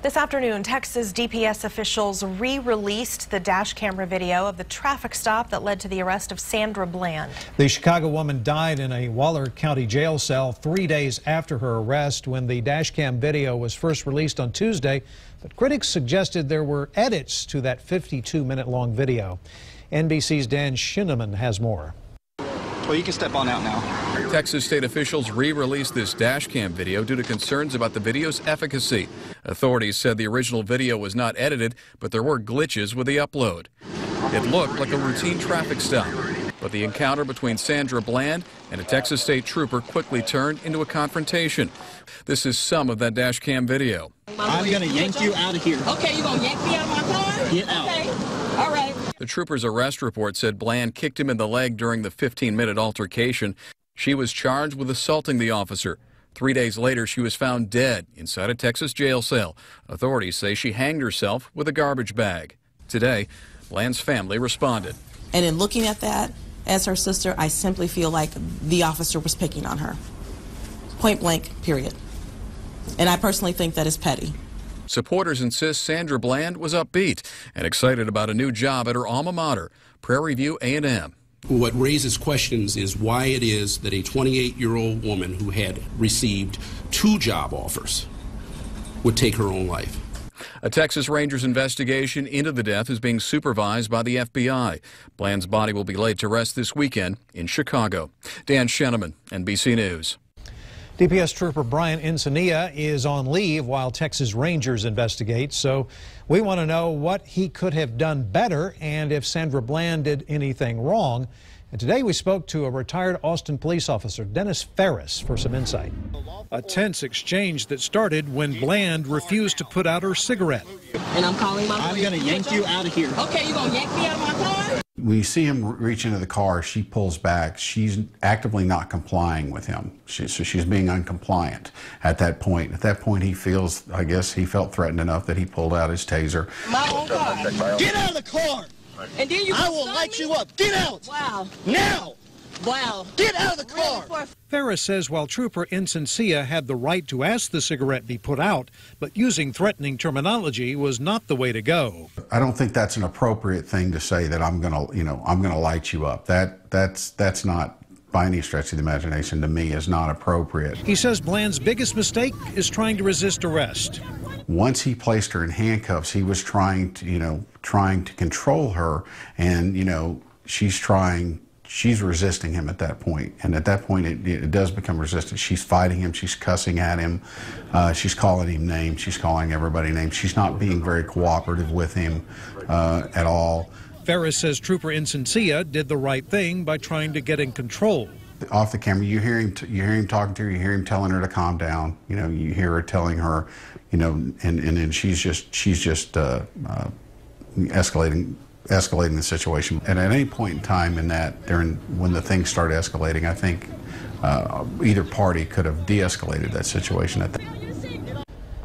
This afternoon, Texas DPS officials re-released the dash camera video of the traffic stop that led to the arrest of Sandra Bland. The Chicago woman died in a Waller County jail cell 3 days after her arrest when the dash cam video was first released on Tuesday. But critics suggested there were edits to that 52-minute-long video. NBC's Dan Shinneman has more. Well, you can step on out now. Texas state officials re-released this dash cam video due to concerns about the video's efficacy. Authorities said the original video was not edited, but there were glitches with the upload. It looked like a routine traffic stop, but the encounter between Sandra Bland and a Texas state trooper quickly turned into a confrontation. This is some of that dash cam video. I'm going to yank you out of here. Okay, you going to yank me out of my car? Get out. Okay, all right. The trooper's arrest report said Bland kicked him in the leg during the 15-minute altercation. She was charged with assaulting the officer. 3 days later, she was found dead inside a Texas jail cell. Authorities say she hanged herself with a garbage bag. Today, Bland's family responded. And in looking at that, as her sister, I simply feel like the officer was picking on her. Point blank, period. And I personally think that is petty. Supporters insist Sandra Bland was upbeat and excited about a new job at her alma mater, Prairie View A&M. What raises questions is why it is that a 28-year-old woman who had received 2 job offers would take her own life. A Texas Rangers investigation into the death is being supervised by the FBI. Bland's body will be laid to rest this weekend in Chicago. Dan Shinneman, NBC News. DPS Trooper Brian Encenia is on leave while Texas Rangers investigate, so we want to know what he could have done better and if Sandra Bland did anything wrong. And today we spoke to a retired Austin police officer, Dennis Ferris, for some insight. A tense exchange that started when Bland refused to put out her cigarette. And I'm calling my I'm going to yank you out of here. Okay, you going to yank me out of my car? When you see him reach into the car, she pulls back. She's actively not complying with him. So she's being uncompliant at that point. At that point, he feels, I guess he felt threatened enough that he pulled out his taser. My own car. Get out of the car! And then you I will light you up. Get out! Wow. Now! Wow. Get out of the car! Ferris says while Trooper Encenia had the right to ask the cigarette be put out, but using threatening terminology was not the way to go. I don't think that's an appropriate thing to say, that I'm gonna light you up. That's not, by any stretch of the imagination, to me, is not appropriate. He says Bland's biggest mistake is trying to resist arrest. Once he placed her in handcuffs, he was trying to control her, and she's resisting him at that point. And at that point, it does become resistance. She's fighting him. She's cussing at him. She's calling him names. She's calling everybody names. She's not being very cooperative with him at all. Ferris says Trooper Encenia did the right thing by trying to get in control. Off the camera, you hear him talking to her. You hear him telling her to calm down. You hear her telling her, and then she's just escalating the situation. And at any point in time when the things start escalating, I think either party could have de-escalated that situation.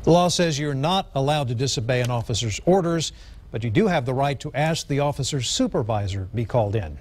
The law says you're not allowed to disobey an officer's orders, but you do have the right to ask the officer's supervisor be called in.